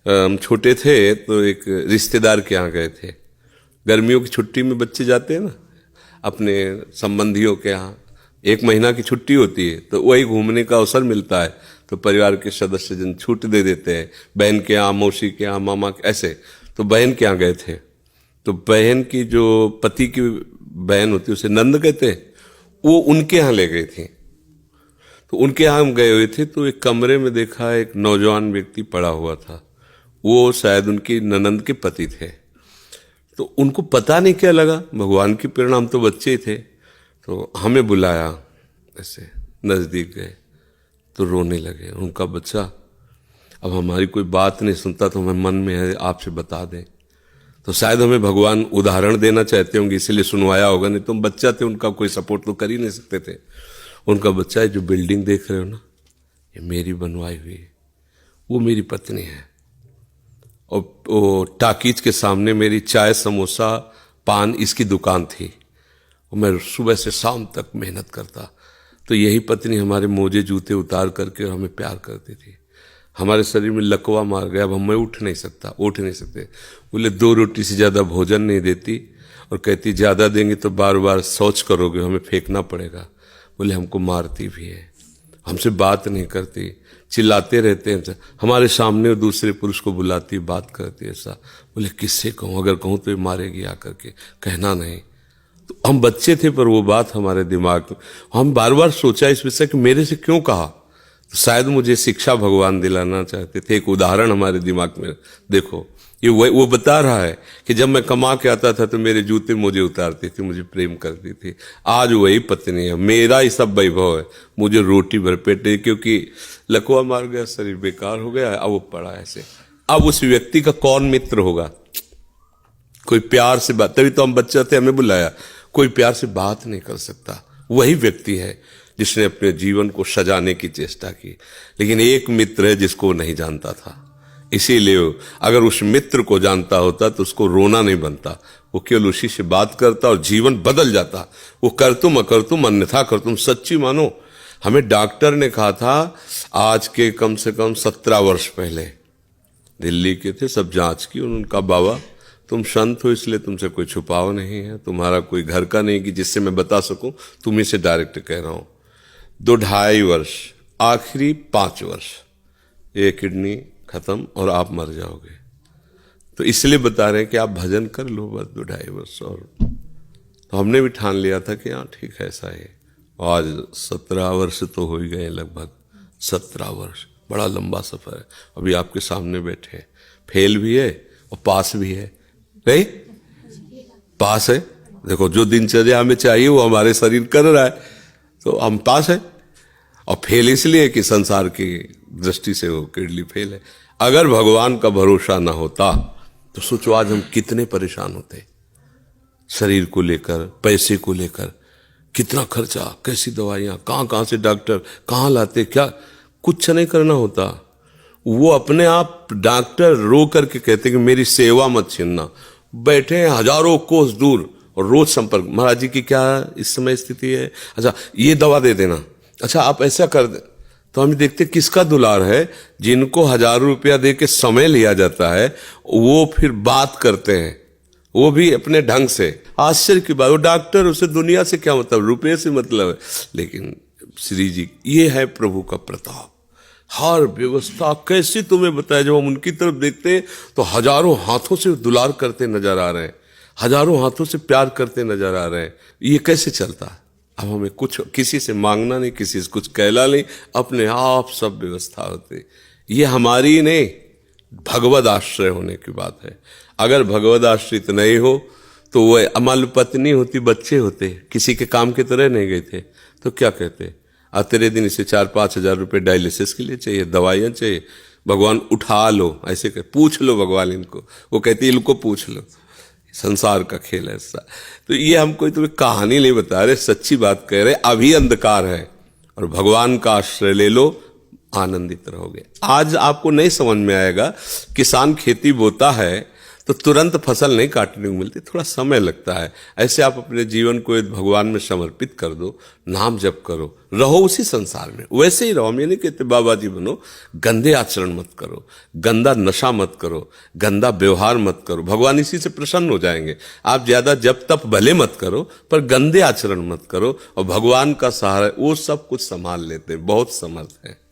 हम छोटे थे तो एक रिश्तेदार के यहाँ गए थे। गर्मियों की छुट्टी में बच्चे जाते हैं ना अपने संबंधियों के यहाँ, 1 महीना की छुट्टी होती है तो वही घूमने का अवसर मिलता है, तो परिवार के सदस्य जन छूट दे देते हैं, बहन के यहाँ, मौसी के यहाँ, मामा के, ऐसे। तो बहन के यहाँ गए थे, तो बहन की जो पति की बहन होती है उसे नंद कहते हैं, वो उनके यहाँ ले गई थी। तो उनके यहाँ हम गए हुए थे तो एक कमरे में देखा एक नौजवान व्यक्ति पड़ा हुआ था, वो शायद उनकी ननंद के पति थे। तो उनको पता नहीं क्या लगा, भगवान की प्रेरणा, हम तो बच्चे ही थे, तो हमें बुलाया, ऐसे नज़दीक गए तो रोने लगे। उनका बच्चा अब हमारी कोई बात नहीं सुनता तो हमें मन में है आपसे बता दें, तो शायद हमें भगवान उदाहरण देना चाहते होंगे इसलिए सुनवाया होगा, नहीं तो हम बच्चा थे, उनका कोई सपोर्ट तो कर ही नहीं सकते थे। उनका बच्चा है, जो बिल्डिंग देख रहे हो ना, ये मेरी बनवाई हुई है, वो मेरी पत्नी है, और वो टाकीज के सामने मेरी चाय समोसा पान इसकी दुकान थी, और मैं सुबह से शाम तक मेहनत करता। तो यही पत्नी हमारे मोजे जूते उतार करके और हमें प्यार करती थी। हमारे शरीर में लकवा मार गया, अब मैं उठ नहीं सकते। बोले 2 रोटी से ज़्यादा भोजन नहीं देती, और कहती ज़्यादा देंगे तो बार बार शौच करोगे, हमें फेंकना पड़ेगा। बोले हमको मारती भी है, हमसे बात नहीं करती, चिल्लाते रहते हैं, हमारे सामने और दूसरे पुरुष को बुलाती, बात करती ऐसा। बोले किससे कहूँ, अगर कहूँ तो ये मारेगी आकर के, कहना नहीं। तो हम बच्चे थे पर वो बात हमारे दिमाग में, हम बार बार सोचा इस विषय कि मेरे से क्यों कहा, तो शायद मुझे शिक्षा भगवान दिलाना चाहते थे। एक उदाहरण हमारे दिमाग में, देखो ये वो बता रहा है कि जब मैं कमा के आता था तो मेरे जूते मुझे उतारती थी, मुझे प्रेम करती थी। आज वही पत्नी है, मेरा ही सब वैभव है, मुझे रोटी भर पेट नहीं, क्योंकि लकवा मार गया, शरीर बेकार हो गया, अब वो पड़ा ऐसे। अब उस व्यक्ति का कौन मित्र होगा, कोई प्यार से बात, तभी तो हम बच्चे थे, हमें बुलाया, कोई प्यार से बात नहीं कर सकता। वही व्यक्ति है जिसने अपने जीवन को सजाने की चेष्टा की, लेकिन एक मित्र है जिसको वो नहीं जानता था। इसीलिए अगर उस मित्र को जानता होता तो उसको रोना नहीं बनता, वो केवल उसी से बात करता और जीवन बदल जाता। वो कर तुम अकर तुम अन्यथा कर तुम, सच्ची मानो। हमें डॉक्टर ने कहा था आज के कम से कम 17 वर्ष पहले, दिल्ली के थे, सब जांच की, उनका बाबा तुम संत हो इसलिए तुमसे कोई छुपाव नहीं है, तुम्हारा कोई घर का नहीं कि जिससे मैं बता सकूं, तुम्ही से डायरेक्ट कह रहा हूं। 2-2.5 वर्ष, आखिरी 5 वर्ष, ये किडनी खत्म और आप मर जाओगे। तो इसलिए बता रहे हैं कि आप भजन कर लो बस 2-2.5 वर्ष। और तो हमने भी ठान लिया था कि हाँ ठीक है ऐसा है। आज 17 वर्ष तो हो ही गए, लगभग 17 वर्ष, बड़ा लंबा सफर है। अभी आपके सामने बैठे हैं, फेल भी है और पास भी है, नहीं पास है। देखो जो दिनचर्या हमें चाहिए वो हमारे शरीर कर रहा है, तो हम पास है। और फेल इसलिए कि संसार की दृष्टि से वो किडनी फेल है। अगर भगवान का भरोसा ना होता तो सोचो आज हम कितने परेशान होते, शरीर को लेकर, पैसे को लेकर, कितना खर्चा, कैसी दवाइयाँ, कहाँ से डॉक्टर कहाँ लाते, क्या कुछ नहीं करना होता। वो अपने आप डॉक्टर रो करके कहते कि मेरी सेवा मत छीनना, बैठे हैं हजारों कोस दूर और रोज संपर्क, महाराज जी की क्या इस समय स्थिति है, अच्छा ये दवा दे देना, अच्छा आप ऐसा कर दे। तो हम देखते किसका दुलार है, जिनको 1000 रुपया दे के समय लिया जाता है वो फिर बात करते हैं, वो भी अपने ढंग से। आश्चर्य की बात, वो डॉक्टर, उसे दुनिया से क्या मतलब, रुपये से मतलब है। लेकिन श्री जी, ये है प्रभु का प्रताप, हर व्यवस्था कैसी तुम्हें बताया। जब हम उनकी तरफ देखते हैं तो हजारों हाथों से दुलार करते नजर आ रहे हैं, हजारों हाथों से प्यार करते नजर आ रहे हैं। ये कैसे चलता है? अब हमें कुछ किसी से मांगना नहीं, किसी से कुछ कहला नहीं, अपने आप सब व्यवस्था होती। ये हमारी नहीं, भगवद आश्रय होने की बात है। अगर भगवद आश्रित नहीं हो तो वो अमल पत्नी होती, बच्चे होते, किसी के काम की तरह नहीं गए थे, तो क्या कहते, तेरे दिन इसे 4-5 हजार रुपये डायलिसिस के लिए चाहिए, दवाइयाँ चाहिए, भगवान उठा लो, ऐसे कह, पूछ लो भगवान इनको, वो कहती है इनको पूछ लो। संसार का खेल है ऐसा। तो ये हम कोई तुम्हें कहानी नहीं बता रहे, सच्ची बात कह रहे। अभी अंधकार है और भगवान का आश्रय ले लो, आनंदित रहोगे। आज आपको नहीं समझ में आएगा, किसान खेती बोता है तो तुरंत फसल नहीं काटने को मिलती, थोड़ा समय लगता है। ऐसे आप अपने जीवन को एक भगवान में समर्पित कर दो, नाम जप करो, रहो उसी संसार में, वैसे ही रहो। हम ये नहीं कहते बाबा जी बनो, गंदे आचरण मत करो, गंदा नशा मत करो, गंदा व्यवहार मत करो, भगवान इसी से प्रसन्न हो जाएंगे। आप ज्यादा जब तप भले मत करो, पर गंदे आचरण मत करो, और भगवान का सहारा वो सब कुछ संभाल लेते हैं, बहुत समर्थ है।